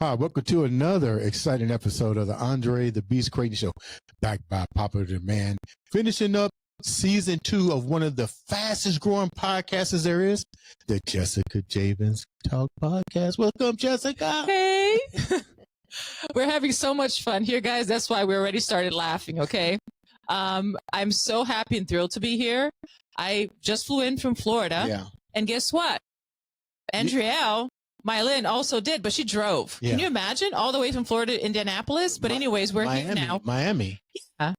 Hi, welcome to another exciting episode of the Andre The Beast Crayton Show, backed by popular demand. Finishing up season 2 of one of the fastest growing podcasts there is, the Jessica Javens Talk Podcast. Welcome, Jessica. Hey. We're having so much fun here, guys. That's why we already started laughing, okay? I'm so happy and thrilled to be here. I just flew in from Florida. Yeah. And guess what? Andrielle Mylin also did, but she drove. Yeah. Can you imagine? All the way from Florida to Indianapolis? But anyways, we're here now. Miami. Yeah.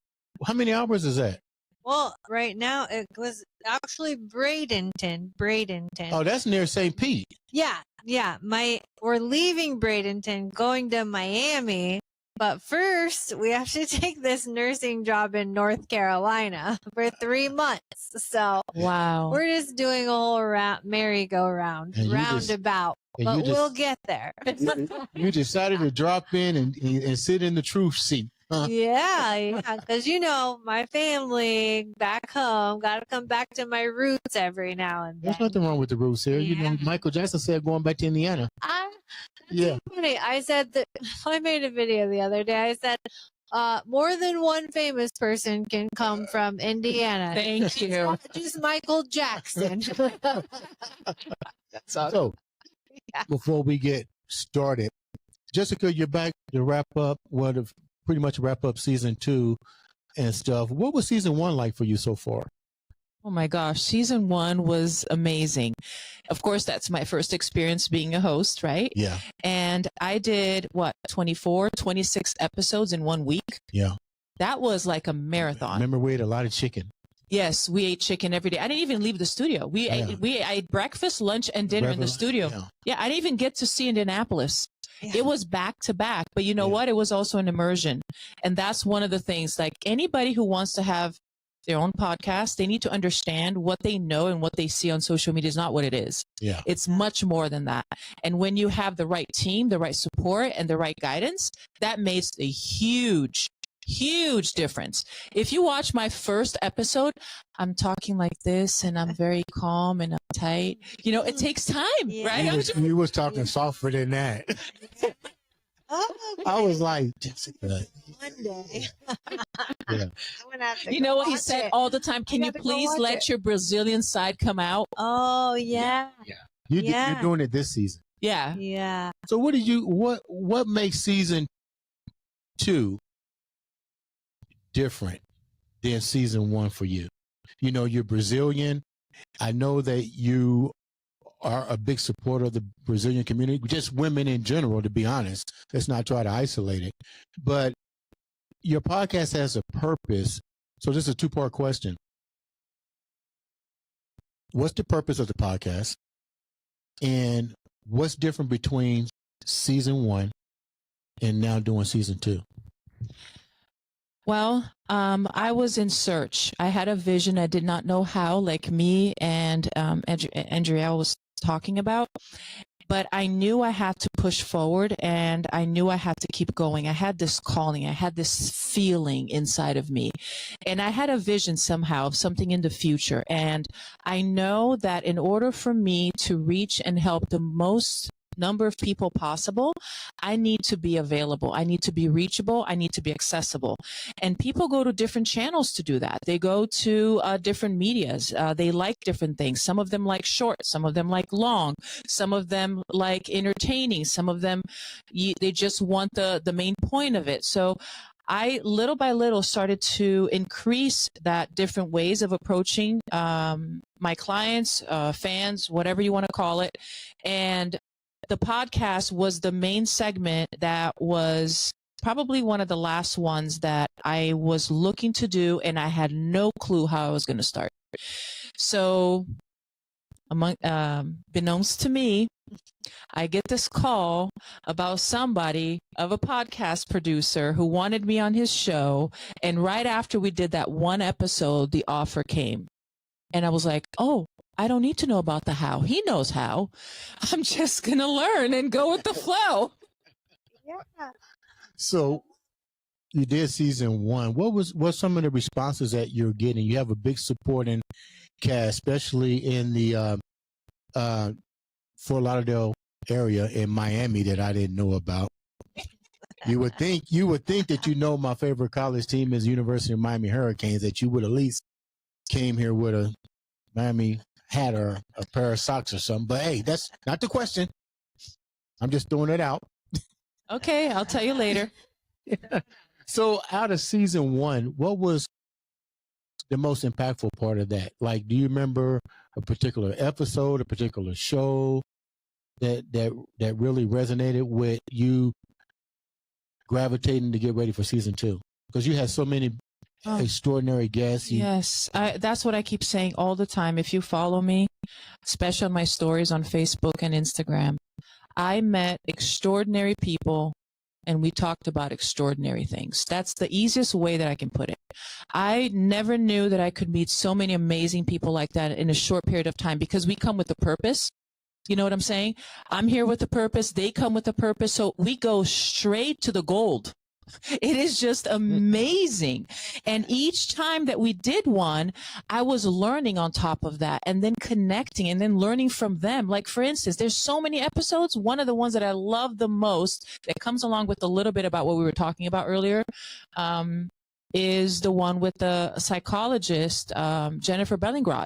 How many hours is that? Well, right now it was actually Bradenton. Oh, that's near St. Pete. Yeah. We're leaving Bradenton, going to Miami. But first, we have to take this nursing job in North Carolina for 3 months. So Wow. we're just doing a whole merry-go-round, roundabout. But we'll get there. You decided to drop in and sit in the truth seat. Huh? Yeah. Because, my family back home, got to come back to my roots every now and then. There's nothing wrong with the roots here. Yeah. Michael Jackson said going back to Indiana. Yeah. Funny. I said that I made a video the other day. I said, more than one famous person can come from Indiana. Thank you. It's not just Michael Jackson. That's awesome. So, before we get started, Jessica, you're back to wrap up pretty much wrap up season 2 and stuff. What was season 1 like for you so far? Oh my gosh, season 1 was amazing. Of course, that's my first experience being a host, right? Yeah. And I did 26 episodes in 1 week. Yeah. That was like a marathon. Remember, we ate a lot of chicken. Yes, we ate chicken every day. I didn't even leave the studio. We ate breakfast, lunch, and dinner in the studio. Yeah, I didn't even get to see Indianapolis. Yeah. It was back to back. But you know what? It was also an immersion. And that's one of the things, like anybody who wants to have their own podcast, they need to understand what they know and what they see on social media is not what it is. Yeah. It's much more than that. And when you have the right team, the right support, and the right guidance, that makes a huge difference. If you watch my first episode, I'm talking like this and I'm very calm and uptight. It takes time, right? You was talking softer than that. I was like, Jessica. One day. Yeah. You know what he said all the time? Can you please let your Brazilian side come out? Oh, yeah. You're doing it this season. Yeah. Yeah. So what makes season 2 different than season 1 for you? You're Brazilian. I know that you are a big supporter of the Brazilian community, just women in general, to be honest. Let's not try to isolate it. But your podcast has a purpose. So this is a 2-part question. What's the purpose of the podcast? And what's different between season 1 and now doing season 2? Well, I was in search. I had a vision. I did not know how, like me and Andrielle was talking about. But I knew I had to push forward and I knew I had to keep going. I had this calling. I had this feeling inside of me. And I had a vision somehow of something in the future. And I know that in order for me to reach and help the most number of people possible, I need to be available. I need to be reachable. I need to be accessible. And people go to different channels to do that. They go to different medias. They like different things. Some of them like short. Some of them like long. Some of them like entertaining. Some of them, they just want the main point of it. So I, little by little, started to increase that different ways of approaching my clients, fans, whatever you want to call it. And the podcast was the main segment that was probably one of the last ones that I was looking to do, and I had no clue how I was going to start. So, beknownst to me, I get this call about somebody of a podcast producer who wanted me on his show, and right after we did that one episode, the offer came. And I was like, oh, I don't need to know about the how. He knows how. I'm just going to learn and go with the flow. Yeah. So you did season 1. What's some of the responses that you're getting? You have a big supporting cast, especially in the Fort Lauderdale area in Miami that I didn't know about. You would think that my favorite college team is University of Miami Hurricanes, that you would at least came here with a Miami hat or a pair of socks or something. But hey, that's not the question. I'm just throwing it out. Okay, I'll tell you later. So out of season 1, what was the most impactful part of that? Like, do you remember a particular episode, a particular show that really resonated with you gravitating to get ready for season 2? Because you had so many extraordinary guests. Yes, that's what I keep saying all the time. If you follow me, especially on my stories on Facebook and Instagram, I met extraordinary people and we talked about extraordinary things. That's the easiest way that I can put it. I never knew that I could meet so many amazing people like that in a short period of time, because we come with a purpose. You know what I'm saying? I'm here with a purpose. They come with a purpose. So we go straight to the gold. It is just amazing. And each time that we did one, I was learning on top of that and then connecting and then learning from them. Like, for instance, there's so many episodes. One of the ones that I love the most that comes along with a little bit about what we were talking about earlier is the one with the psychologist, Jennifer Bellingrad.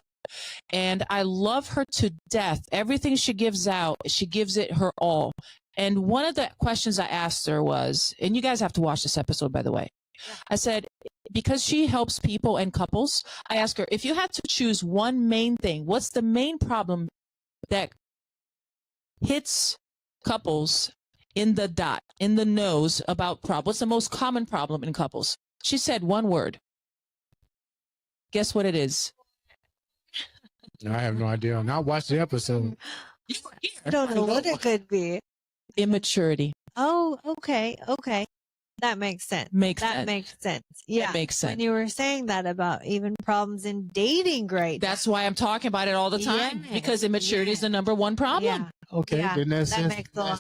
And I love her to death. Everything she gives out, she gives it her all. And one of the questions I asked her was, and you guys have to watch this episode, by the way. I said, because she helps people and couples, I asked her, if you had to choose one main thing, what's the main problem that hits couples in the dot, in the nose about problem? What's the most common problem in couples? She said one word. Guess what it is? I have no idea. And I watched the episode. I don't know what it could be. Immaturity. Oh, okay. That makes sense. Makes sense. Yeah. That makes sense. When you were saying that about even problems in dating, right? That's why I'm talking about it all the time, because immaturity is the number one problem. Yeah. Okay, then let's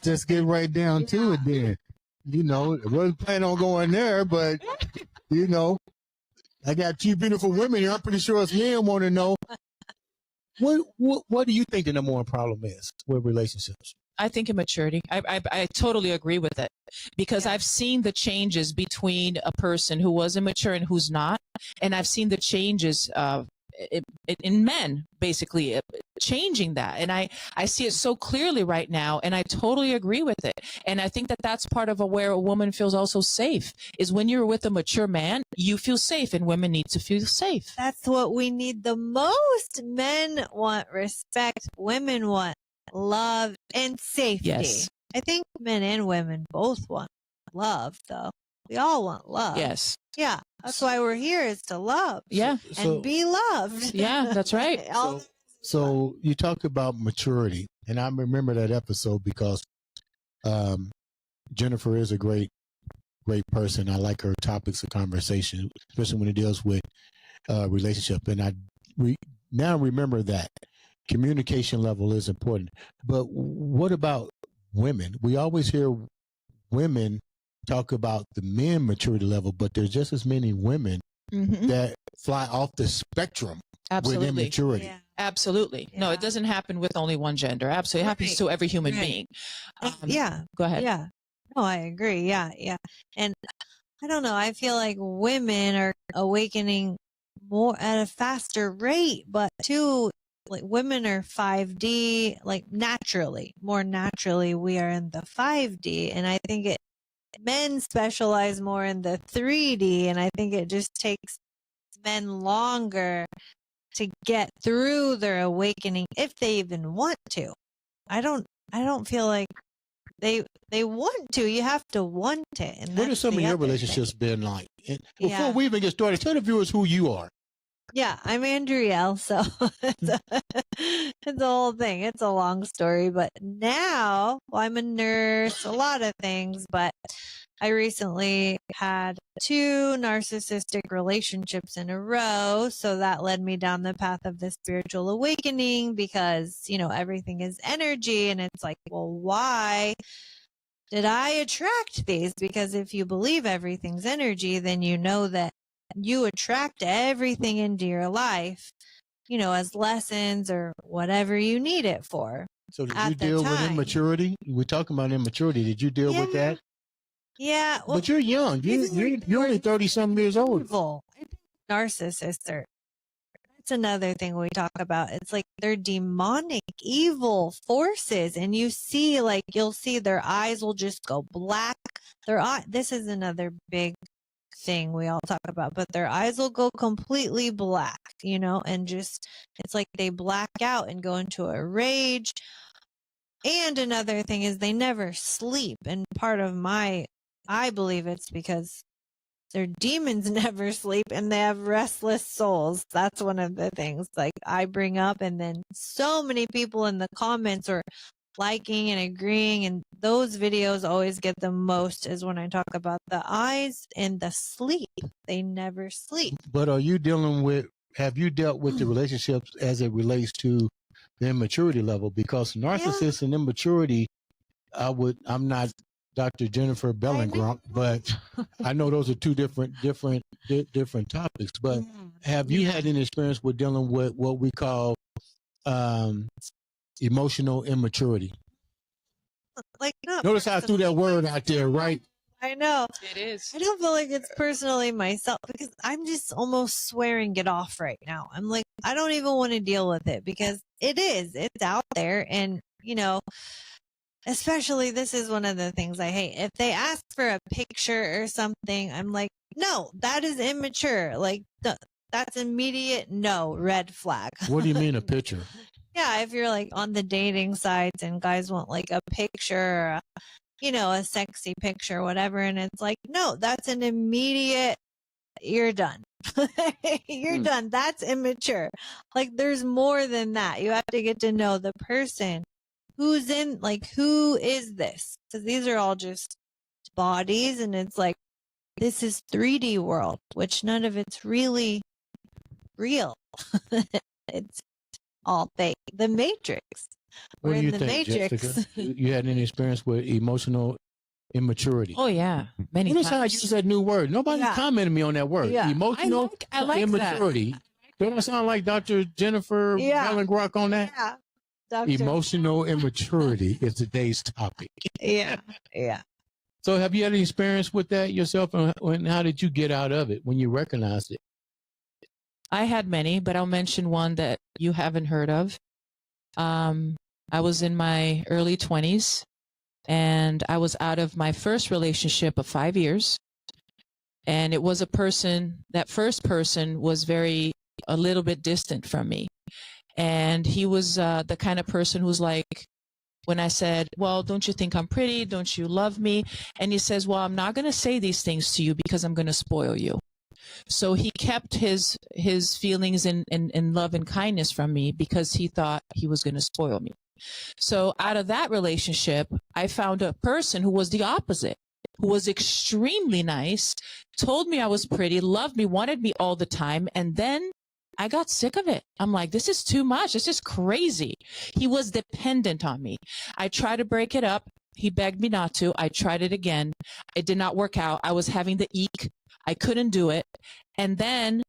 just get right down to it then. I wasn't planning on going there, but, I got 2 beautiful women here. I'm pretty sure us men want to know. What do you think the number one problem is with relationships? I think immaturity. I totally agree with it, because I've seen the changes between a person who was immature and who's not. And I've seen the changes in men, basically changing that. And I see it so clearly right now. And I totally agree with it. And I think that that's part of where a woman feels also safe, is when you're with a mature man, you feel safe, and women need to feel safe. That's what we need the most. Men want respect. Women want love and safety. Yes. I think men and women both want love, though. We all want love. Yes. Yeah. That's why we're here, is to love. Yeah. And be loved. Yeah, that's right. So you talk about maturity, and I remember that episode because Jennifer is a great person. I like her topics of conversation, especially when it deals with relationship. And I now remember that communication level is important. But what about women? We always hear women talk about the men maturity level, but there's just as many women that fly off the spectrum with immaturity. Yeah. Absolutely. Yeah. No, it doesn't happen with only one gender. Absolutely. It happens to every human being. Go ahead. Yeah. No, I agree. Yeah. And I don't know. I feel like women are awakening more at a faster rate, but too, like, women are 5D, like more naturally we are in the 5D. And I think men specialize more in the 3D. And I think it just takes men longer to get through their awakening, if they even want to. I don't feel like they want to. You have to want it. And what have some of your relationships been like? And before we even get started, tell the viewers who you are. Yeah, I'm Andrielle, so it's a whole thing. It's a long story, but now, I'm a nurse, a lot of things, but I recently had 2 narcissistic relationships in a row, so that led me down the path of the spiritual awakening, because, everything is energy, and it's like, well, why did I attract these? Because if you believe everything's energy, then you know that you attract everything into your life, as lessons or whatever you need it for. So did you deal with immaturity? We're talking about immaturity. Did you deal with that? Yeah. Well, But you're young. You're only 30-something years old. evil. I think narcissists are. That's another thing we talk about. It's like they're demonic, evil forces, and you see, like, you'll see their eyes will just go black. This is another big thing we all talk about, but their eyes will go completely black, and just, it's like they black out and go into a rage. And another thing is they never sleep. And I believe it's because their demons never sleep and they have restless souls. That's one of the things like I bring up. And then so many people in the comments are liking and agreeing. And those videos always get the most is when I talk about the eyes and the sleep. They never sleep. But have you dealt with the relationships as it relates to the immaturity level? Because narcissists and immaturity, I'm not Dr. Jennifer Bellengrump, but I know those are two different topics. But have you had any experience with dealing with what we call emotional immaturity? Like, not notice how I threw that word out there, right? I know. It is. I don't feel like it's personally myself because I'm just almost swearing it off right now. I'm like, I don't even want to deal with it because it's out there. And, especially this is one of the things I hate. If they ask for a picture or something, I'm like, no, that is immature. Like, that's immediate no, red flag. What do you mean a picture? Yeah, if you're like on the dating sites and guys want like a picture, a sexy picture, whatever, and it's like, no, that's an immediate, you're done. You're done. That's immature. Like, there's more than that. You have to get to know the person. Who is this? Because these are all just bodies, and it's like, this is 3D world, which none of it's really real. It's all fake. The Matrix. What do you think, Jessica? You had any experience with emotional immaturity? Oh yeah, many times. Notice how I use that new word. Nobody commented me on that word. Yeah. Emotional I like immaturity. That. Don't I sound like Dr. Jennifer Bellengrump on that? Yeah. Emotional immaturity is today's topic. Yeah. So have you had any experience with that yourself, and how did you get out of it when you recognized it? I had many, but I'll mention one that you haven't heard of. I was in my early 20s, and I was out of my first relationship of 5 years. And it was that first person was a little bit distant from me. And he was the kind of person who's like, when I said, well, don't you think I'm pretty? Don't you love me? And he says, well, I'm not going to say these things to you because I'm going to spoil you. So he kept his feelings in love and kindness from me because he thought he was going to spoil me. So out of that relationship, I found a person who was the opposite, who was extremely nice, told me I was pretty, loved me, wanted me all the time. And then I got sick of it. I'm like, this is too much. This is crazy. He was dependent on me. I tried to break it up. He begged me not to. I tried it again. It did not work out. I was having the eek. I couldn't do it. And then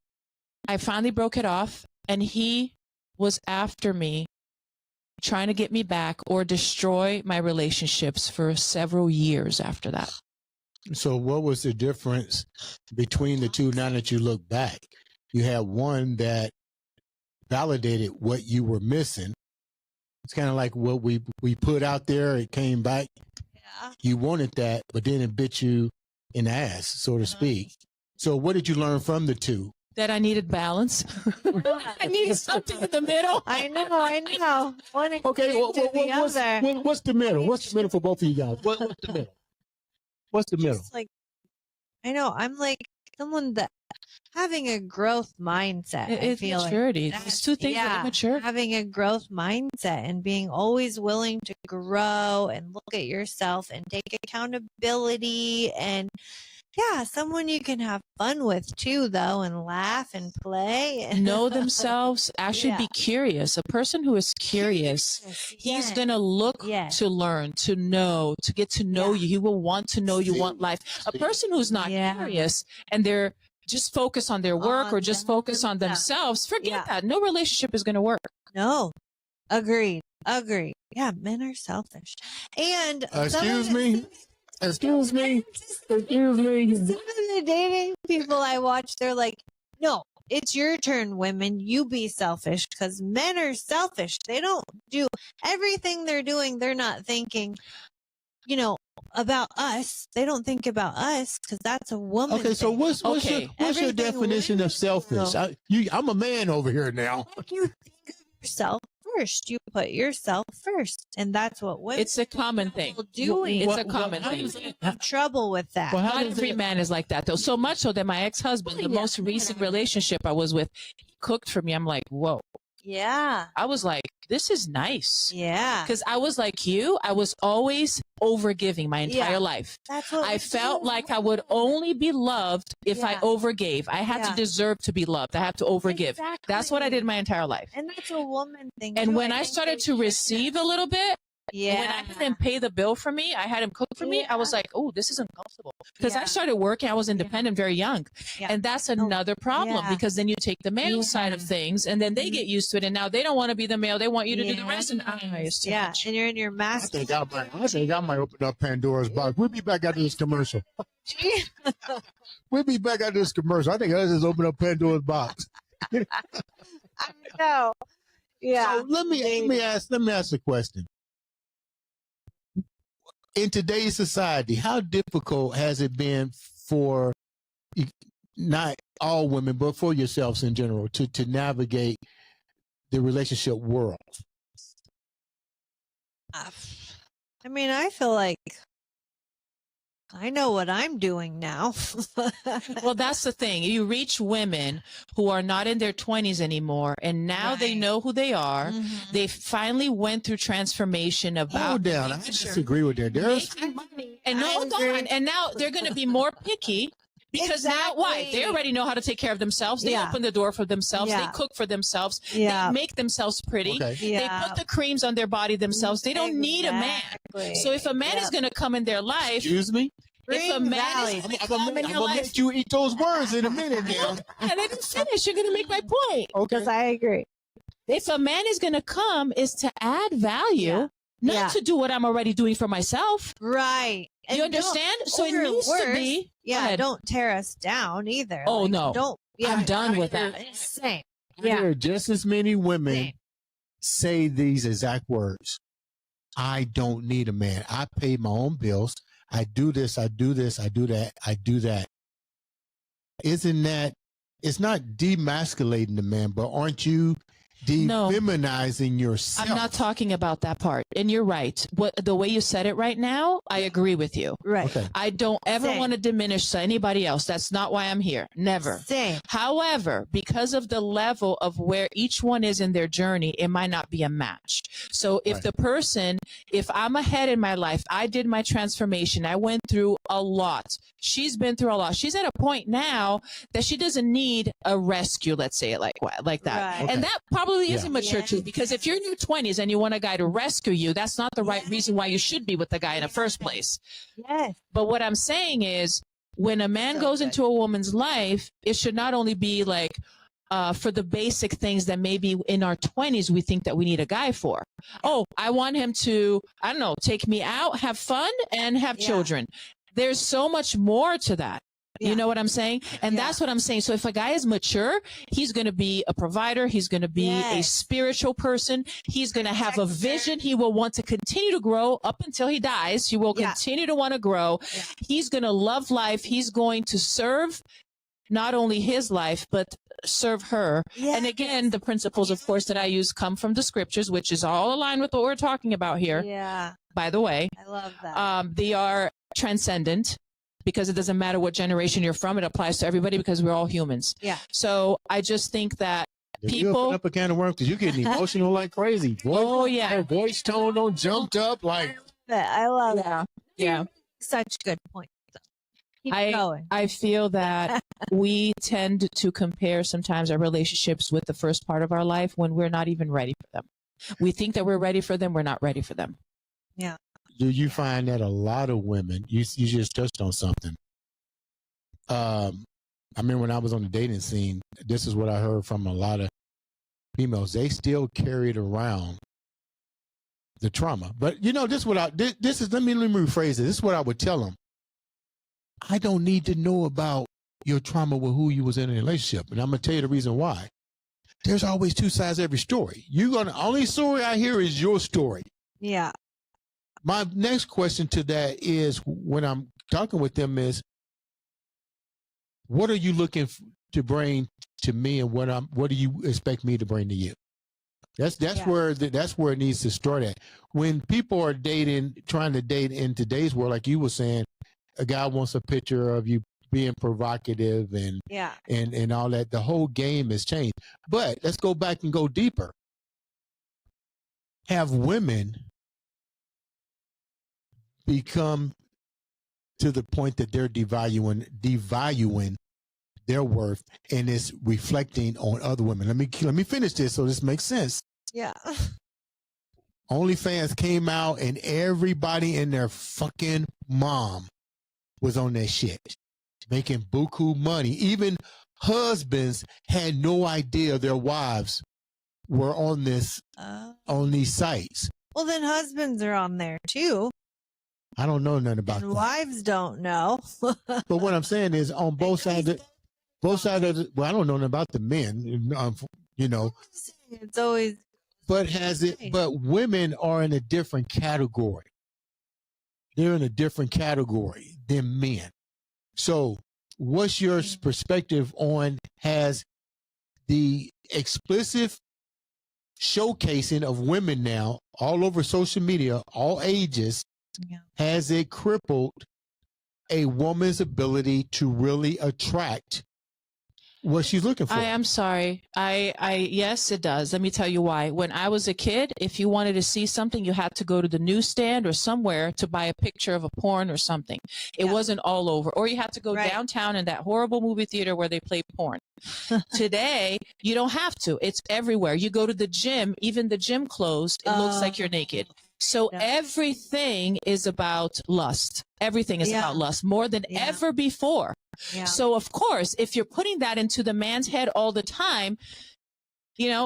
I finally broke it off, and he was after me, trying to get me back or destroy my relationships for several years after that. So what was the difference between the two now that you look back? You had one that validated what you were missing. It's kind of like what we put out there. It came back. Yeah. You wanted that, but then it bit you in the ass, so to speak. So what did you learn from the two? That I needed balance. I needed something in the middle. I know. Okay, what's the middle? What's the middle for both of you guys? What's the middle? What's the middle? Like, I know. I'm like someone that having a growth mindset. It's maturity. These two things are immature. Having a growth mindset and being always willing to grow and look at yourself and take accountability and someone you can have fun with too, though, and laugh and play. And know themselves. Actually be curious. A person who is curious, he's going to look to learn, to know, to get to know you. He will want to know you, want life. A person who's not curious and they're just focused on their work or just focus on themselves, forget that. No relationship is going to work. No. Agreed. Yeah, men are selfish. And excuse me? Excuse me. Excuse me. Some of the dating people I watch, they're like, no, it's your turn, women. You be selfish, because men are selfish. They don't do everything they're doing. They're not thinking, about us. They don't think about us, because that's a woman. Okay, so thing. what's your Everything definition of selfish? I'm a man over here now. You think of yourself first. You put yourself first, and that's what women. It's a common thing. Doing. It's a common thing. Have trouble with that. Well, Not every man is like that, though. So much so that my ex-husband, the most recent relationship I was with, he cooked for me. I'm like, whoa. Yeah. I was like, this is nice. Yeah. Because I was like you. I was always overgiving my entire life. That's what I felt like I would only be loved if I overgave. I had to deserve to be loved. I had to overgive. Exactly. That's what I did my entire life. And that's a woman thing. And too. when I think started they to share receive a little bit, that. when I had him pay the bill for me, I had him cook for me, I was like, oh, this is uncomfortable. Because I started working, I was independent very young. Yeah. And that's another problem because then you take the male side of things and then they get used to it. And now they don't want to be the male. They want you to do the rest. And it's too much. And you're in your I mask. think I might open up Pandora's box. We'll be back after this commercial. We'll be back after this commercial. I think I just open up Pandora's box. I know. Yeah. So let me ask a question. In today's society, how difficult has it been for not all women, but for yourselves in general, to navigate the relationship world? I mean, I feel like I know what I'm doing now. Well, that's the thing. You reach women who are not in their 20s anymore, and now they know who they are. Mhm. They finally went through transformation about. Hold down. I disagree with that. And hold on. And now they're going to be more picky. Because now, why? They already know how to take care of themselves. They open the door for themselves. They cook for themselves. They make themselves pretty. Okay. They put the creams on their body themselves. They don't need a man. So if a man is going to come in their life, Excuse me? if a man is I'm going to let you eat those words in a minute now. and I didn't finish, you're going to make my point. Okay. Because I agree. If a man is going to come, is to add value, not to do what I'm already doing for myself. Right. You understand? So it needs to be. Don't tear us down either. Oh, Like, no. Don't. I'm done with that. Same. I hear just as many women Same. say these exact words. I don't need a man. I pay my own bills. I do this, I do this, I do that, I do that. Isn't that, it's not demasculating the man, but aren't you defeminizing yourself? I'm not talking about that part. And you're right. The way you said it right now, I agree with you. Right. Okay. I don't ever want to diminish anybody else. That's not why I'm here. Never. Same. However, because of the level of where each one is in their journey, it might not be a match. So if if I'm ahead in my life, I did my transformation. I went through a lot. She's been through a lot. She's at a point now that she doesn't need a rescue, let's say it like that. Right. Okay. And that probably is immature too, because if you're in your 20s and you want a guy to rescue you, that's not the right reason why you should be with the guy in the first place. Yes. But what I'm saying is, when a man goes into a woman's life, it should not only be like for the basic things that maybe in our 20s we think that we need a guy for. Oh, I want him to, I don't know, take me out, have fun, and have children. There's so much more to that. You know what I'm saying? And that's what I'm saying. So if a guy is mature, he's going to be a provider. He's going to be a spiritual person. He's going to have a vision. He will want to continue to grow up until he dies. He will continue to want to grow. He's going to love life. He's going to serve not only his life, but serve her. And again, the principles, of course, that I use come from the scriptures, which is all aligned with what we're talking about here. Yeah. By the way, I love that. they are transcendent, because it doesn't matter what generation you're from. It applies to everybody because we're all humans. Yeah. So I just think that You open up a can of worms because you're getting emotional like crazy. Her voice tone on jumped up like. I love that. Yeah. Such good point. Keep going. I feel that we tend to compare sometimes our relationships with the first part of our life when we're not even ready for them. We think that we're ready for them. We're not ready for them. Yeah. Do you find that a lot of women, you just touched on something. I remember when I was on the dating scene, this is what I heard from a lot of females. They still carry it around the trauma. But this is what this is. Let me rephrase it. This is what I would tell them. I don't need to know about your trauma with who you was in a relationship, and I'm gonna tell you the reason why. There's always two sides to every story. Only story I hear is your story. Yeah. My next question to that is, when I'm talking with them, is what are you looking to bring to me, and what do you expect me to bring to you? That's where it needs to start at. When people are trying to date in today's world, like you were saying, a guy wants a picture of you being provocative and all that. The whole game has changed. But let's go back and go deeper. Have women become to the point that they're devaluing their worth, and it's reflecting on other women? Let me finish this so this makes sense. Yeah. OnlyFans came out and everybody and their fucking mom was on that shit, making buku money. Even husbands had no idea their wives were on these sites. Well, then husbands are on there too. I don't know nothing about And that. wives don't know. But what I'm saying is, on both sides of I don't know nothing about the men, It's always. But women are in a different category. They're in a different category than men. So what's your perspective on, has the explicit showcasing of women now all over social media, all ages, has it crippled a woman's ability to really attract what she's looking for? I am sorry. Yes, it does. Let me tell you why. When I was a kid, if you wanted to see something, you had to go to the newsstand or somewhere to buy a picture of a porn or something. It wasn't all over. Or you had to go downtown in that horrible movie theater where they play porn. Today, you don't have to. It's everywhere. You go to the gym, even the gym closed, it looks like you're naked. So everything is about lust. Everything is about lust more than ever before. Yeah. So, of course, if you're putting that into the man's head all the time,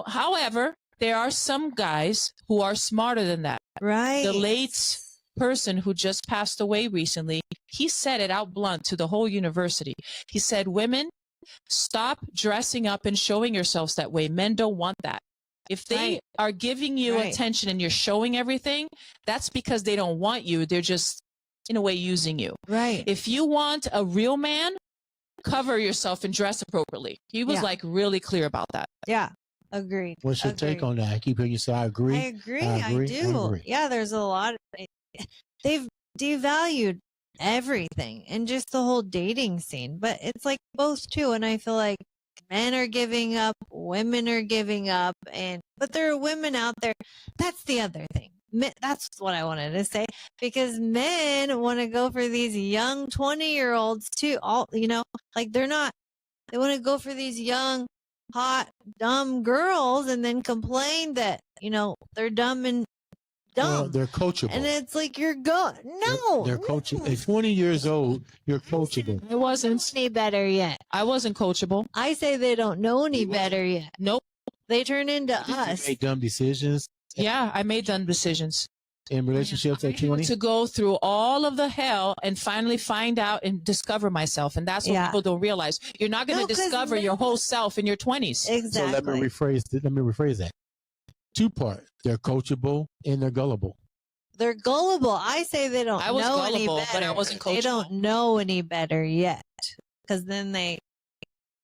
however, there are some guys who are smarter than that. Right. The late person who just passed away recently, he said it out blunt to the whole university. He said, women, stop dressing up and showing yourselves that way. Men don't want that. If they are giving you attention and you're showing everything, that's because they don't want you. They're just, in a way, using you. Right. If you want a real man, cover yourself and dress appropriately. He was really clear about that. Yeah. Agreed. What's your take on that? I keep hearing you say, I agree. I do. Yeah, there's a lot. They've devalued everything and just the whole dating scene. But it's like both too. And I feel like men are giving up, women are giving up, but there are women out there. That's the other thing. That's what I wanted to say, because men want to go for these young 20-year-olds too. They want to go for these young, hot, dumb girls and then complain that, they're dumb and dumb. Well, they're coachable. And it's like, they're coachable. At 20 years old, you're coachable. I wasn't any better yet. I wasn't coachable. I say they don't know any better yet. Nope. They turn into us. You make dumb decisions. Yeah, I made dumb decisions. In relationships at 20? To go through all of the hell and finally find out and discover myself. And that's what people don't realize. You're not going to discover your whole self in your 20s. Exactly. So let me rephrase that. Two-part. They're coachable and they're gullible. They're gullible. I say they don't know gullible, any better. but I wasn't coachable. They don't know any better yet, because then they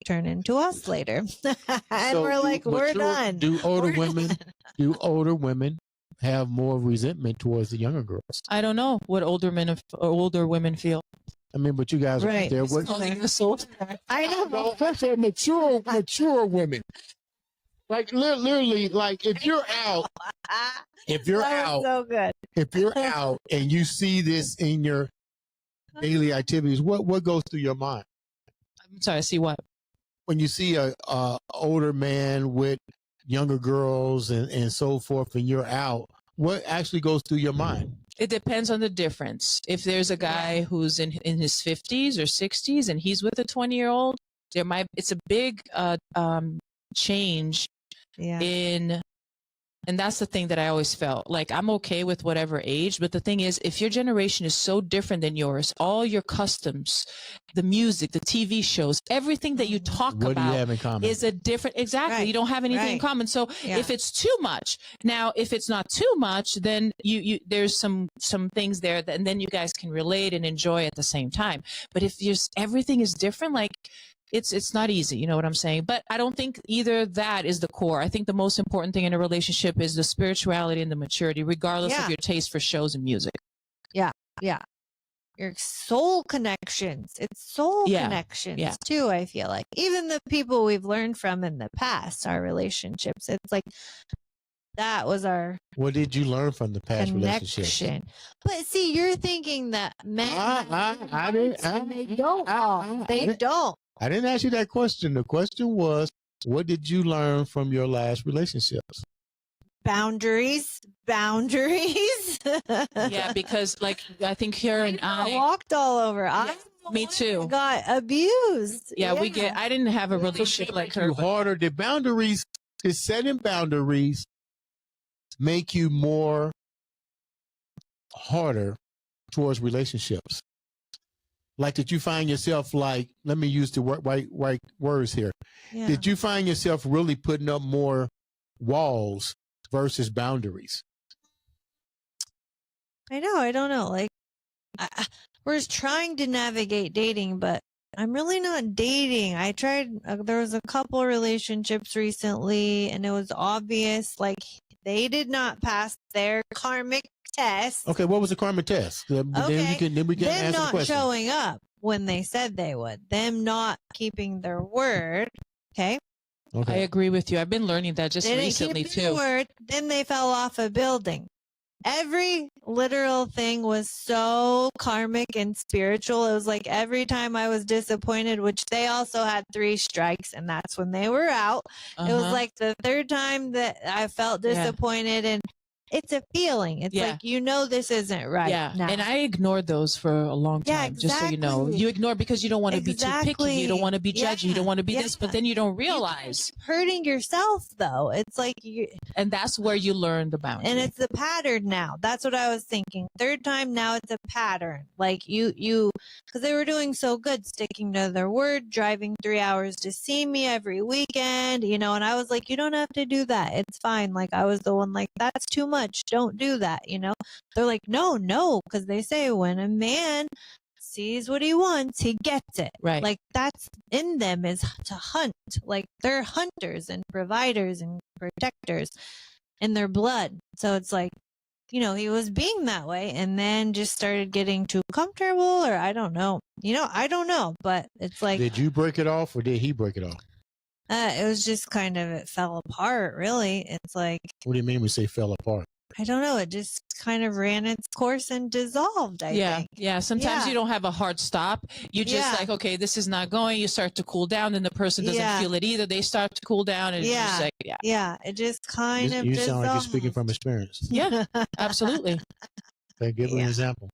turn into us later. And we're like, we're done. Do older women have more resentment towards the younger girls? I don't know what older women feel. I mean, but you guys are right there. I know. That's mature women. Like literally, like if you're out, so good. If you're out and you see this in your daily activities, what goes through your mind? I'm sorry, see what? When you see a older man with younger girls and so forth, and you're out, what actually goes through your mind? It depends on the difference. If there's a guy who's in his 50s or 60s and he's with a 20-year-old, it's a big change in And that's the thing that I always felt like I'm okay with whatever age. But the thing is, if your generation is so different than yours, all your customs, the music, the TV shows, everything that you talk What do you about have in common? is a different, exactly. Right. You don't have anything in Right. common. So Yeah. if it's too much, now, if it's not too much, then there's some things there that, and then you guys can relate and enjoy at the same time. But if everything is different, like, it's not easy, you know what I'm saying? But I don't think either that is the core. I think the most important thing in a relationship is the spirituality and the maturity, regardless of your taste for shows and music. Yeah. Your soul connections. It's soul connections too, I feel like. Even the people we've learned from in the past, our relationships, it's like that was our What did you learn from the past connection. relationship? But see, you're thinking that men they don't. They don't. I didn't ask you that question. The question was, what did you learn from your last relationships? Boundaries. Yeah, because like I think here and I walked all over. Me too. Got abused. Yeah, I didn't have a relationship like her. Harder. The boundaries, the setting boundaries make you more harder towards relationships. Like, did you find yourself like, let me use the right words here. Yeah. Did you find yourself really putting up more walls versus boundaries? I know. I don't know. Like, we're just trying to navigate dating, but I'm really not dating. I tried, there was a couple relationships recently, and it was obvious, like, they did not pass their karmic test. Okay, what was the karmic test? Then we can Them answer the not question. showing up when they said they would. Them not keeping their word. Okay. Okay. I agree with you. I've been learning that just They didn't recently keep their too. word. Then they fell off a building. Every literal thing was so karmic and spiritual. It was like every time I was disappointed, which they also had 3 strikes, and that's when they were out. It was like the 3rd time that I felt disappointed, and it's a feeling. It's like, this isn't right. Yeah. now. And I ignored those for a long time. Yeah, Just so you know, exactly. you ignore because you don't want to be too picky. You don't want to be judgy. You don't want to be this, but then you don't realize. You're hurting yourself, though. It's like and that's where you learn the boundary. And it's the pattern now. That's what I was thinking. 3rd time, now it's a pattern. Like because they were doing so good, sticking to their word, driving 3 hours to see me every weekend, and I was like, you don't have to do that. It's fine. Like, I was the one like, that's too much. Don't do that. They're like, no, because they say when a man sees what he wants, he gets it. Right. Like, that's in them, is to hunt. Like, they're hunters and providers and protectors in their blood. So it's like, he was being that way, and then just started getting too comfortable, or I don't know. I don't know, but it's like, did you break it off or did he break it off? it was just kind of, it fell apart, really. It's like, What do you mean we say fell apart? I don't know. It just kind of ran its course and dissolved, I think. Yeah. Sometimes you don't have a hard stop. You just like, okay, this is not going. You start to cool down, and the person doesn't feel it either. They start to cool down, and it's just like, it just kind of You dissolved. sound like you're speaking from experience. Yeah, absolutely. Okay, give me an example.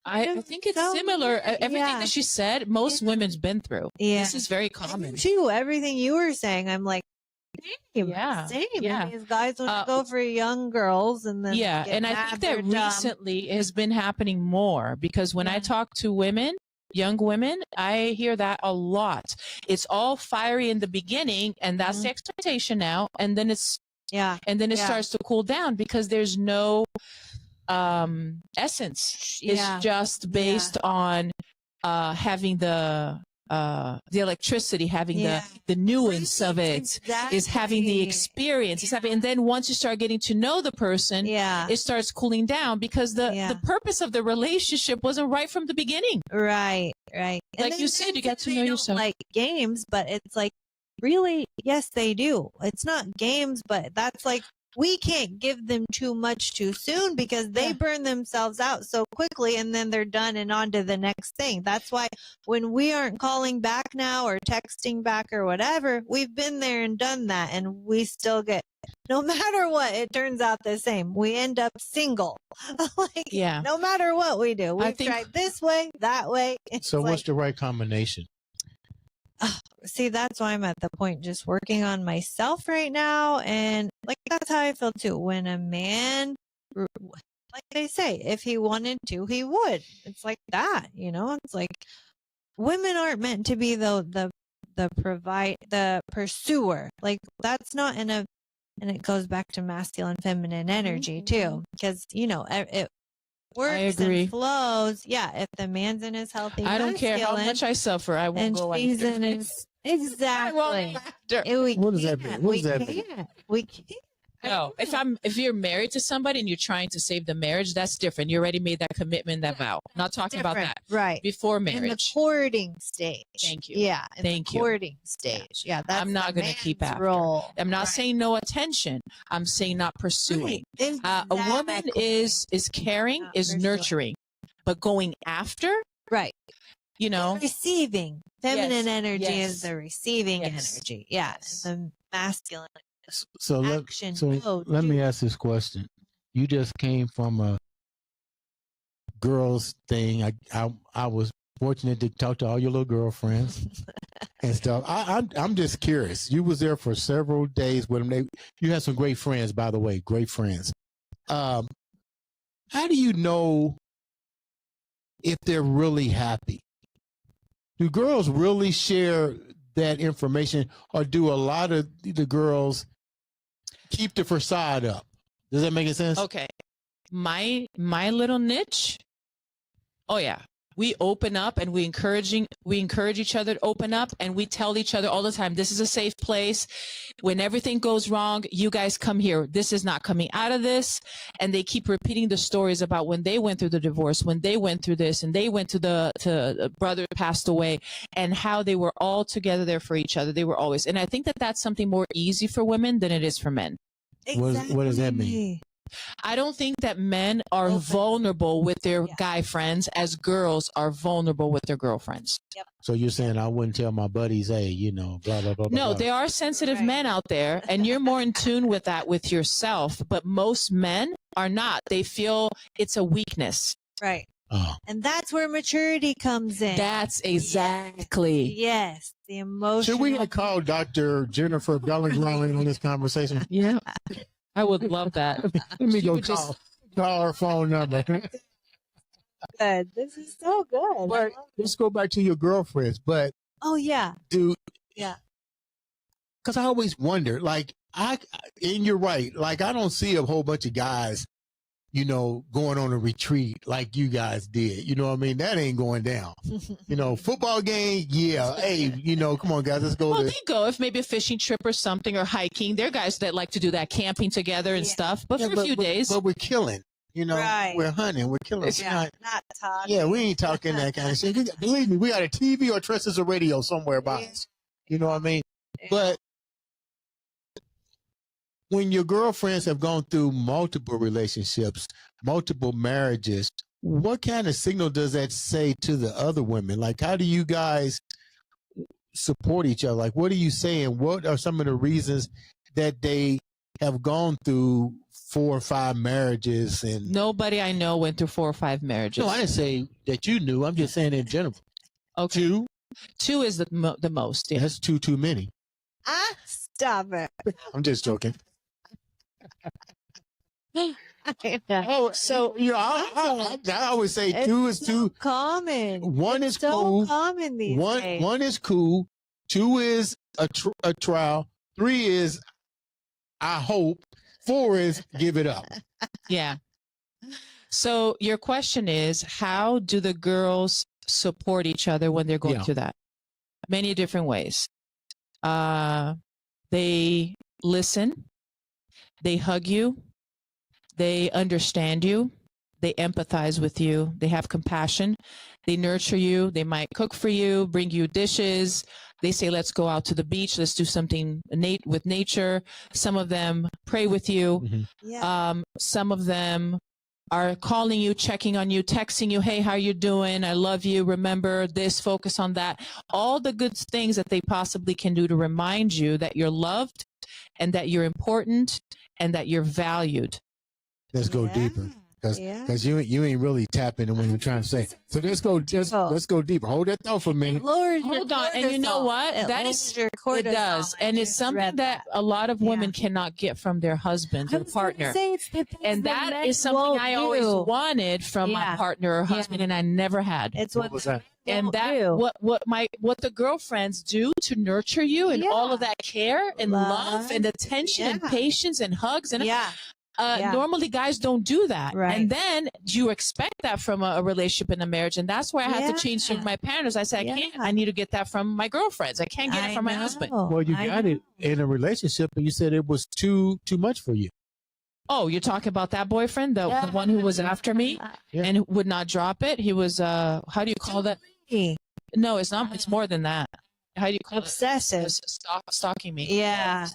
I think it's similar. Everything that she said, most women's been through. Yeah. This is very common. Too, everything you were saying, I'm like, same. Yeah. And these guys want to go for young girls, and then and I think that recently has been happening more, because when I talk to women, young women, I hear that a lot. It's all fiery in the beginning, and that's the expectation now, and then it starts to cool down because there's no essence. It's just based on having the electricity, having the nuance of it, is having the experience. It's having, and then once you start getting to know the person, it starts cooling down, because the purpose of the relationship wasn't right from the beginning. Right. Like you said, you get to know yourself. Like games, but it's like, really, yes, they do. It's not games, but that's like, we can't give them too much too soon, because they burn themselves out so quickly, and then they're done and on to the next thing. That's why when we aren't calling back now or texting back or whatever, we've been there and done that, and we still get, no matter what, it turns out the same. We end up single. No matter what we do. We've tried this way, that way. So what's the right combination? see, that's why I'm at the point just working on myself right now. And like, that's how I feel too. When a man, like they say, if he wanted to, he would. It's like that, it's like women aren't meant to be the pursuer. Like, that's not and it goes back to masculine, feminine energy too. Because, it works and flows. Yeah. If the man's in his healthy, I don't care how much I suffer. I won't go she's in his, exactly. What does that mean? What does that mean? We can't. No, if you're married to somebody and you're trying to save the marriage, that's different. You already made that commitment, that vow. Not talking about that. Right. Before marriage. In the courting stage. Thank you. Yeah. Thank you. Courting stage. Yeah. That's I'm not going to keep after. Role. I'm not saying no attention. I'm saying not pursuing. Right. A woman is caring, is nurturing, but going after. Right. Receiving. Feminine energy is the receiving energy. Yeah. The masculine. So let me ask this question. You just came from a girls thing. I was fortunate to talk to all your little girlfriends and stuff. I'm just curious. You was there for several days with them. You had some great friends, by the way, great friends. How do you know if they're really happy? Do girls really share that information, or do a lot of the girls keep the facade up? Does that make any sense? Okay. My little niche. Oh yeah. We open up and we encourage each other to open up, and we tell each other all the time, this is a safe place. When everything goes wrong, you guys come here. This is not coming out of this. And they keep repeating the stories about when they went through the divorce, when they went through this, and they went to the brother passed away, and how they were all together there for each other. They were always. And I think that that's something more easy for women than it is for men. Exactly. What does that mean? I don't think that men are vulnerable with their guy friends as girls are vulnerable with their girlfriends. Yep. So you're saying I wouldn't tell my buddies, hey, blah, blah, blah. No, blah. there are sensitive men out there, and you're more in tune with that with yourself. But most men are not. They feel it's a weakness. Right. Oh. And that's where maturity comes in. That's exactly. Yes. The emotional. Should we call Dr. Jennifer Bellingham on this conversation? Yeah. I would love that. Let me go call her phone number. Good. This is so good. But let's go back to your girlfriends. But oh yeah, dude. Yeah. Because I always wonder, and you're right. Like, I don't see a whole bunch of guys, going on a retreat like you guys did. You know what I mean? That ain't going down. Football game, yeah. Hey, come on, guys, let's go. Well, they go if maybe a fishing trip or something, or hiking. They're guys that like to do that, camping together and stuff. But for a few days. But we're killing. Right. We're hunting. We're killing. Yeah, not talking. Yeah, we ain't talking that kind of shit. Believe me, we got a TV or terrestrial radio somewhere by us. You know what I mean? Yeah. But when your girlfriends have gone through multiple relationships, multiple marriages, what kind of signal does that say to the other women? Like, how do you guys support each other? Like, what are you saying? What are some of the reasons that they have gone through 4 or 5 marriages? And nobody I know went through 4 or 5 marriages. No, I didn't say that you knew. I'm just saying in general. Okay. 2 is the most. Yeah. That's too many. Stop it. I'm just joking. Oh, so I always say 2 is too common. 1 is so cool. Common these days. 1 is cool. 2 is a trial. 3 is I hope. 4 is give it up. Yeah. So your question is, how do the girls support each other when they're going through that? Many different ways. They listen. They hug you. They understand you. They empathize with you. They have compassion. They nurture you. They might cook for you, bring you dishes. They say, let's go out to the beach. Let's do something with nature. Some of them pray with you. Mm-hmm. Yeah. Some of them are calling you, checking on you, texting you, hey, how you doing? I love you. Remember this, focus on that. All the good things that they possibly can do to remind you that you're loved and that you're important and that you're valued. Let's go deeper. Because you ain't really tapping in when you're trying to say. So let's go deeper. Hold that thought for a minute. Hold on, and you know what? That is it does, and it's something that a lot of women cannot get from their husband or partner. And that is something I always wanted from my partner or husband, and I never had. What was that? And that what the girlfriends do to nurture you and all of that care and love and attention and patience and hugs and normally guys don't do that. Right. And then you expect that from a relationship and a marriage. And that's where I had to change to my parents. I said, I can't. I need to get that from my girlfriends. I can't get it from my husband. Well, you got it in a relationship, and you said it was too much for you. Oh, you're talking about that boyfriend, the one who was after me and would not drop it. He was, how do you call that? No, it's not. It's more than that. How do you call obsessive? It? Stalking me. Yeah.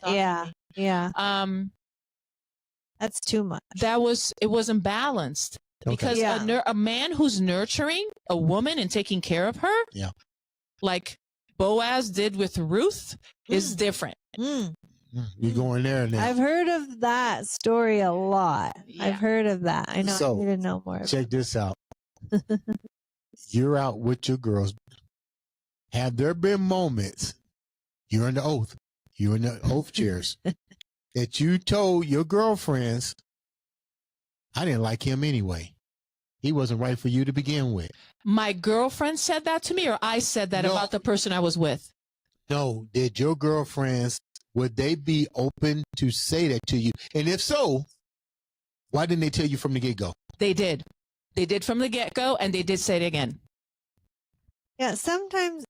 That's too much. It wasn't balanced because a man who's nurturing a woman and taking care of her, like Boaz did with Ruth, is different. You're going there now. I've heard of that story a lot. I've heard of that. I know. So, I need to know more. Check this out. You're out with your girls. Have there been moments, you're in the oath chairs, that you told your girlfriends, I didn't like him anyway. He wasn't right for you to begin with. My girlfriend said that to me, or I said that about the person I was with? No. Did your girlfriends, would they be open to say that to you? And if so, why didn't they tell you from the get-go? They did. They did from the get-go, and they did say it again. Yeah, sometimes...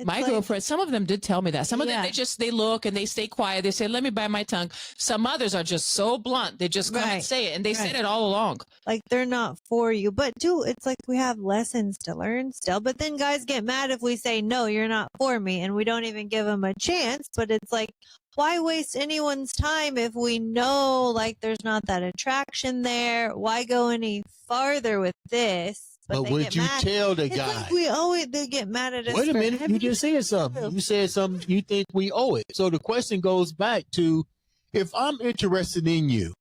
my girlfriend, some of them did tell me that. Some of them, they look and they stay quiet. They say, let me bite my tongue. Some others are just so blunt. They just come and say it. And they said it all along. Like, they're not for you. But, too, it's like we have lessons to learn still. But then guys get mad if we say, no, you're not for me. And we don't even give them a chance. But it's like, why waste anyone's time if we know, like, there's not that attraction there? Why go any farther with this? But would you tell the guy? Like they get mad at us. Wait a minute, you just said something. You said something you think we owe it. So the question goes back to, if I'm interested in you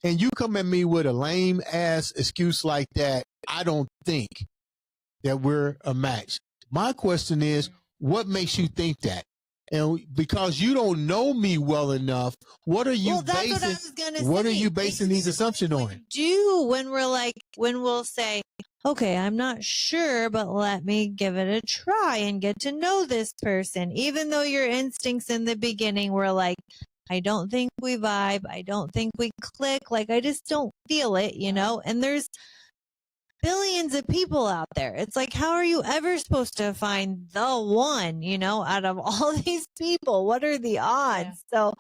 and you come at me with a lame ass excuse like that, I don't think that we're a match. My question is, what makes you think that? And because you don't know me well enough, what are you basing these assumptions on? When we'll say, okay, I'm not sure, but let me give it a try and get to know this person. Even though your instincts in the beginning were like, I don't think we vibe. I don't think we click. Like, I just don't feel it, and there's billions of people out there. It's like, how are you ever supposed to find the one, out of all these people? What are the odds? So,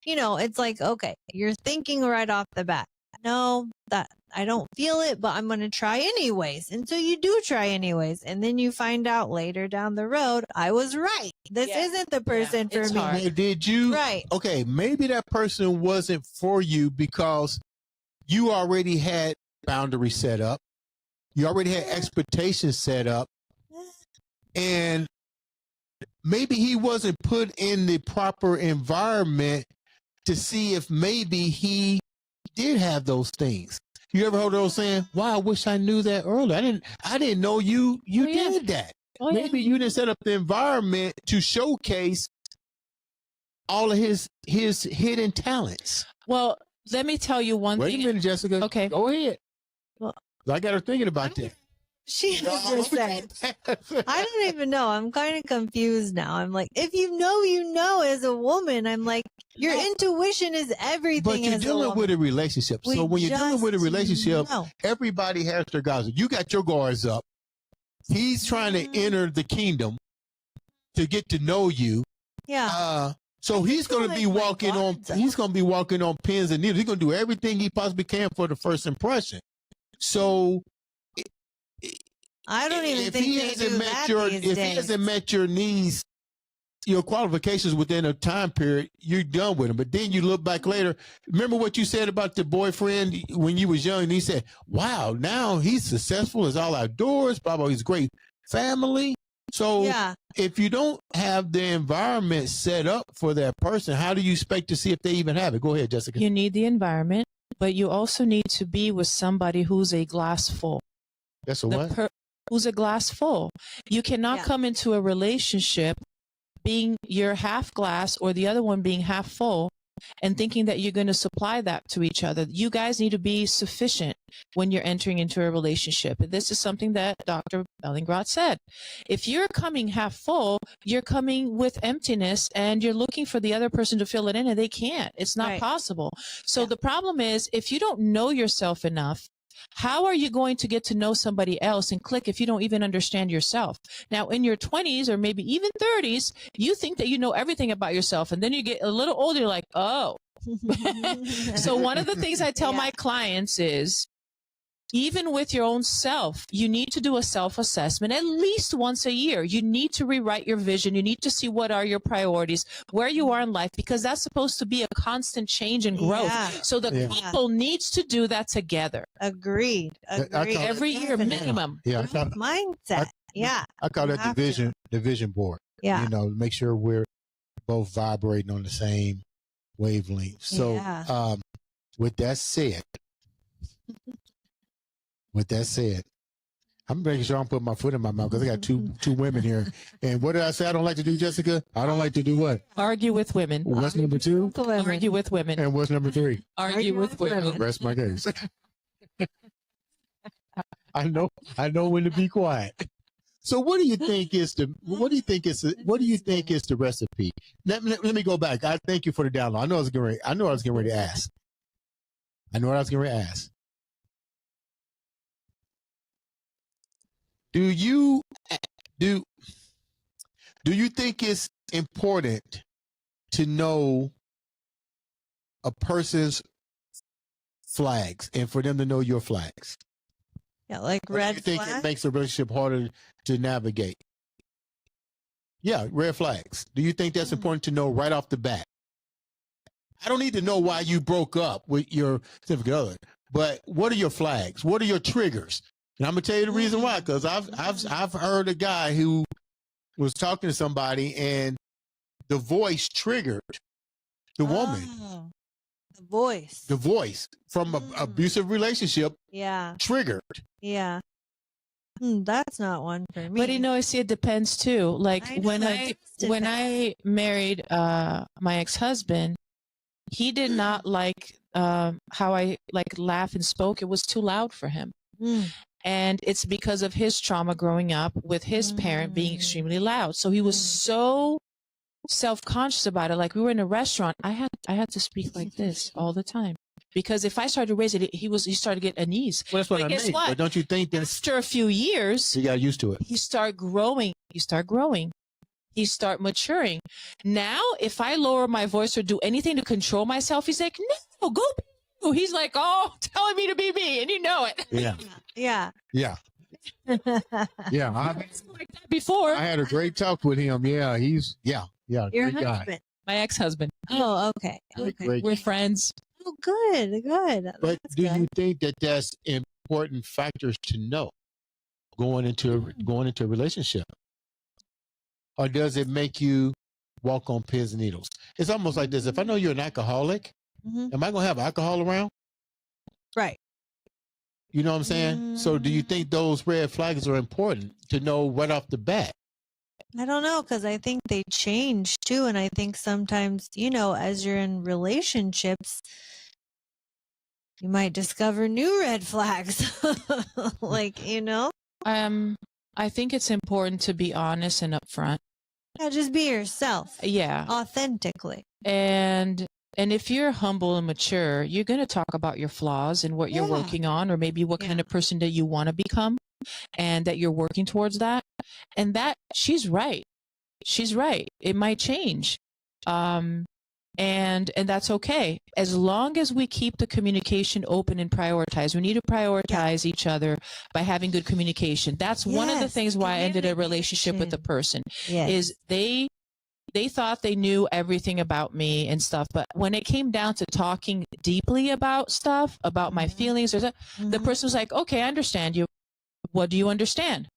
it's like, okay, you're thinking right off the bat, no, that I don't feel it, but I'm going to try anyways. And so you do try anyways. And then you find out later down the road, I was right. This isn't the person for me. Hard. Did you? Right. Okay, maybe that person wasn't for you because you already had boundaries set up. You already had expectations set up, and maybe he wasn't put in the proper environment to see if maybe he did have those things. You ever heard those saying, wow, I wish I knew that earlier. I didn't know you did that. Maybe you didn't set up the environment to showcase all of his hidden talents. Well, let me tell you one thing. Wait a minute, Jessica. Okay. Go ahead. Well, I got her thinking about that. She just said, I don't even know. I'm kind of confused now. I'm like, if you know as a woman, I'm like, your intuition is everything. But you're dealing with a relationship. So when you're dealing with a relationship, everybody has their guards. You got your guards up. He's trying to enter the kingdom to get to know you. Yeah. So he's going to be walking on pins and needles. He's going to do everything he possibly can for the first impression. So I don't even think if he hasn't met your needs, your qualifications within a time period, you're done with him. But then you look back later. Remember what you said about the boyfriend when you was young? And he said, wow, now he's successful. He's all outdoors. Blah, blah. He's a great family. So if you don't have the environment set up for that person, how do you expect to see if they even have it? Go ahead, Jessica. You need the environment. but you also need to be with somebody who's a glass full. That's a what? Who's a glass full. You cannot come into a relationship being you're half glass or the other one being half full and thinking that you're going to supply that to each other. You guys need to be sufficient when you're entering into a relationship. And this is something that Dr. Bellingrad said. If you're coming half full, you're coming with emptiness and you're looking for the other person to fill it in and they can't. It's not possible. So the problem is if you don't know yourself enough, how are you going to get to know somebody else and click if you don't even understand yourself? Now, in your 20s or maybe even 30s, you think that you know everything about yourself. And then you get a little older, you're like, oh. So one of the things I tell my clients is, even with your own self, you need to do a self-assessment at least once a year. You need to rewrite your vision. You need to see what are your priorities, where you are in life, because that's supposed to be a constant change and growth. So the couple needs to do that together. Agreed. Every year minimum. Mindset. I call that the vision board. You know, make sure we're both vibrating on the same wavelength. So with that said, I'm making sure I'm putting my foot in my mouth because I got two women here. And what did I say I don't like to do, Jessica? I don't like to do what? Argue with women. What's number 2? Argue with women. And what's number 3? Argue with women. Rest my case. I know when to be quiet. So what do you think is the recipe? Let me go back. I thank you for the download. I know I was getting ready to ask. Do you think it's important to know a person's flags and for them to know your flags? Yeah, like red flags. Do you think it makes a relationship harder to navigate? Yeah, red flags. Do you think that's important to know right off the bat? I don't need to know why you broke up with your significant other, but what are your flags? What are your triggers? And I'm gonna tell you the reason why, because I've heard a guy who was talking to somebody and the voice triggered the woman. The voice from an abusive relationship. Triggered. That's not one for me. But you know, I see it depends too. Like when I married my ex-husband, he did not like how I laugh and spoke. It was too loud for him. And it's because of his trauma growing up with his parent being extremely loud. So he was so self-conscious about it. Like we were in a restaurant, I had to speak like this all the time. Because if I started to raise it, he started to get unease. Well, that's what I mean. But don't you think that after a few years, he got used to it? He start growing. He start maturing. Now, if I lower my voice or do anything to control myself, he's like, no, go be you. He's like, oh, telling me to be me, and you know it. Yeah. Before I had a great talk with him. Yeah, he's your great husband. guy. My ex-husband. Oh, okay. We're friends. Oh, good. But you think that that's important factors to know going into a relationship, or does it make you walk on pins and needles? It's almost like this: if I know you're an alcoholic, am I gonna have alcohol around? Right. You know what I'm saying? So do you think those red flags are important to know right off the bat? I don't know, because I think they change too. And I think sometimes, as you're in relationships, you might discover new red flags. I think it's important to be honest and upfront. Yeah, just be yourself. Yeah. Authentically. And if you're humble and mature, you're going to talk about your flaws and what you're working on, or maybe what kind of person that you want to become, and that you're working towards that. And that she's right. It might change. And that's okay. As long as we keep the communication open and prioritize. We need to prioritize each other by having good communication. That's one of the things why I ended a relationship with a person is they thought they knew everything about me and stuff. But when it came down to talking deeply about stuff, about my feelings, the person was like, okay, I understand you. What do you understand?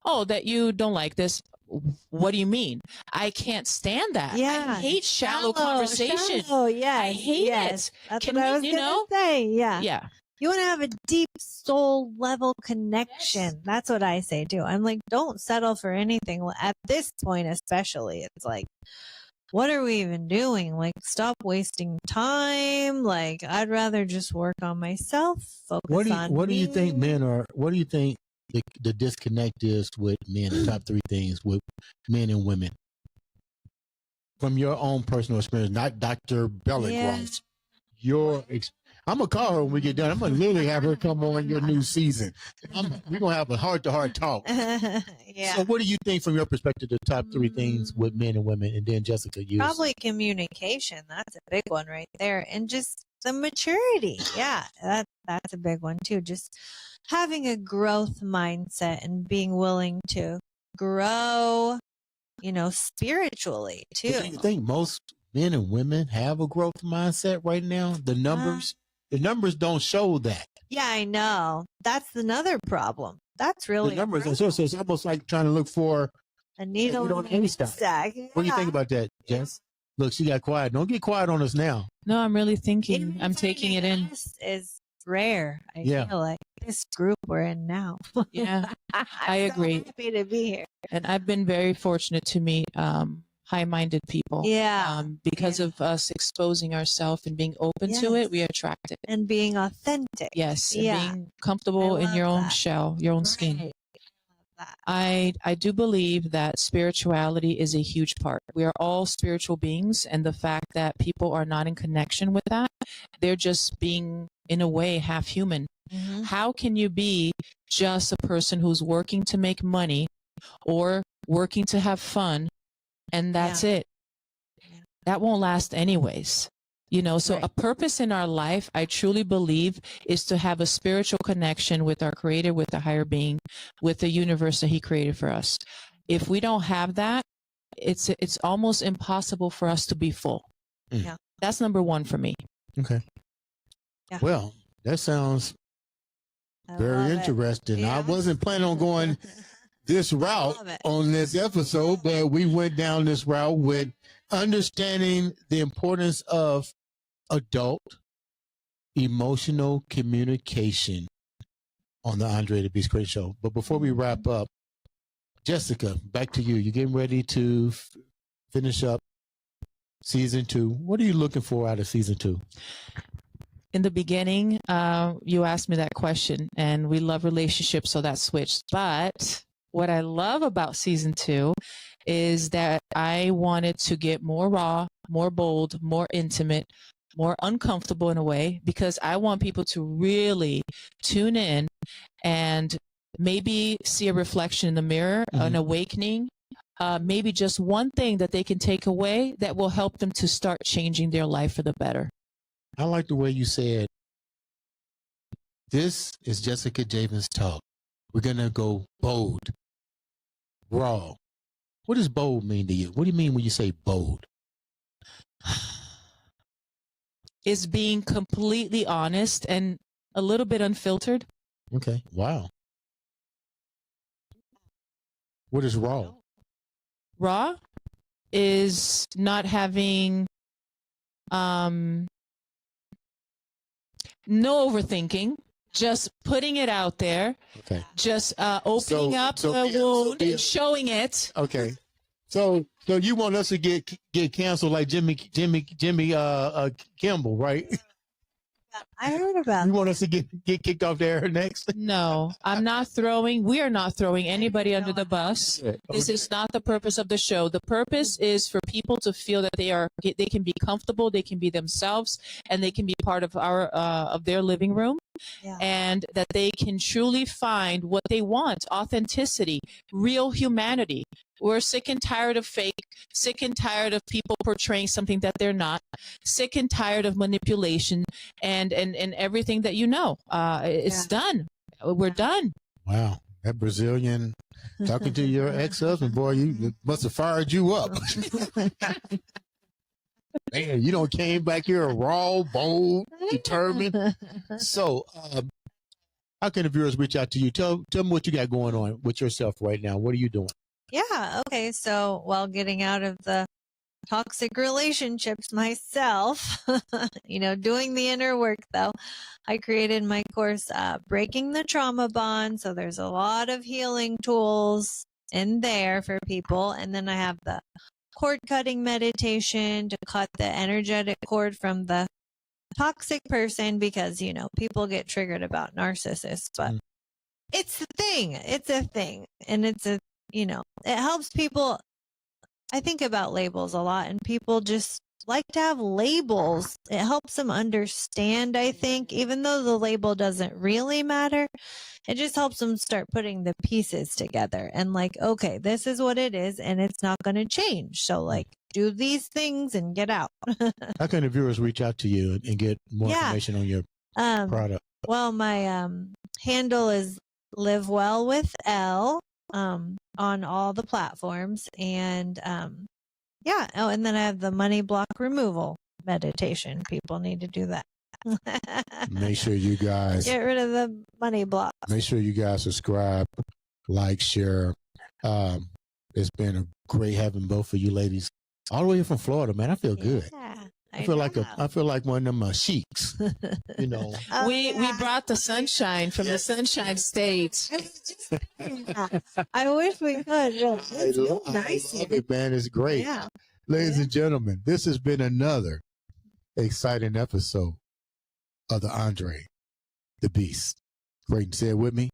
oh, that you don't like this. What do you mean? I can't stand that. Yeah. I hate shallow conversation. Oh, yes. I hate yes. it. That's Can what I we, was you going know? to say. Yeah. Yeah. You want to have a deep soul level connection. That's what I say too. I'm like, don't settle for anything. Well, at this point, especially, it's like, what are we even doing? Like, stop wasting time. Like, I'd rather just work on myself, focus on What do you think me. men are? What do you think the disconnect is with men? The top three things with men and women, from your own personal experience, not Dr. Bellingross. I'm gonna call her when we get done. I'm gonna literally have her come on your new season. We're gonna have a heart-to-heart talk. Yeah. So, what do you think, from your perspective, the top three things with men and women? And then Jessica, you Probably communication. That's a big one right there. And just the maturity. Yeah, that's a big one too. Just having a growth mindset and being willing to grow, spiritually too. Do you think most men and women have a growth mindset right now? The numbers don't show that. Yeah, I know. That's another problem. That's really The numbers don't show. So it's almost like trying to look for a needle in a haystack. What do you think about that, Jess? Look, she got quiet. Don't get quiet on us now. No, I'm really thinking. I'm taking it in. Is rare. I Yeah. feel like this group we're in now. Yeah, I agree. So happy to be here. And I've been very fortunate to meet high-minded people. Yeah. Because of us exposing ourselves and being open to it, we attract it. And being authentic. Yes, and Yeah. being comfortable in your own that. shell, your own skin. Right. I do believe that spirituality is a huge part. We are all spiritual beings, and the fact that people are not in connection with that, they're just being, in a way, half human. Mhm. How can you be just a person who's working to make money or working to have fun, and that's it? Yeah. That won't last anyways. So a purpose in our life, I truly believe, is to have a spiritual connection with our creator, with the higher being, with the universe that he created for us. If we don't have that, it's almost impossible for us to be full. Yeah. That's number one for me. Okay. Yeah. Well, that sounds I very love it. interesting. Yeah. I wasn't planning on going this route Love it. on this episode, but we went down this route with understanding the importance of adult emotional communication on the Andre the Beast Crayton show. But before we wrap up, Jessica, back to you. You're getting ready to finish up season 2. What are you looking for out of season 2? In the beginning, you asked me that question, and we love relationships, so that switched. But what I love about season 2 is that I wanted to get more raw, more bold, more intimate, more uncomfortable in a way, because I want people to really tune in and maybe see a reflection in the mirror, an awakening, maybe just one thing that they can take away that will help them to start changing their life for the better. I like the way you said, this is Jessica Javens Talk. We're going to go bold, raw. What does bold mean to you? What do you mean when you say bold? Is being completely honest and a little bit unfiltered. Okay. Wow. What is raw? Raw is not having no overthinking, just putting it out there. Okay. Just opening up the wound and showing it. Okay. So you want us to get canceled like Jimmy Kimmel, right? I heard about You want us to get kicked off the air next? No, we are not throwing anybody under the bus. Okay. This is not the purpose of the show. The purpose is for people to feel that they can be comfortable, they can be themselves, and they can be part of of their living room. Yeah. And that they can truly find what they want: authenticity, real humanity. We're sick and tired of fake, sick and tired of people portraying something that they're not, sick and tired of manipulation and everything that it's done. We're done. Wow. That Brazilian talking to your ex-husband, boy, you must have fired you up. Man, you don't came back here raw, bold, determined. So How can the viewers reach out to you? Tell them what you got going on with yourself right now. What are you doing? Yeah. Okay. So while getting out of the toxic relationships myself, doing the inner work though, I created my course, Breaking the Trauma Bond. So there's a lot of healing tools in there for people. And then I have the cord cutting meditation to cut the energetic cord from the toxic person, because, people get triggered about narcissists, but it's a thing. And it helps people. I think about labels a lot, and people just like to have labels. It helps them understand, I think, even though the label doesn't really matter, it just helps them start putting the pieces together and like, okay, this is what it is and it's not going to change. So like, do these things and get out. How can the viewers reach out to you and get more information on your product? Well, my handle is Live Well with L on all the platforms. And and then I have the money block removal meditation. People need to do that. Make sure you guys get rid of the money block. Make sure you guys subscribe, like, share. It's been a great having both of you ladies all the way from Florida, man. I feel good. I feel like one of them sheiks. We brought the sunshine from the Sunshine State. I wish we could. It's nice. I love it, man. It's great. Yeah. Ladies and gentlemen, this has been another exciting episode of the Andre the Beast Crayton. Say it with me.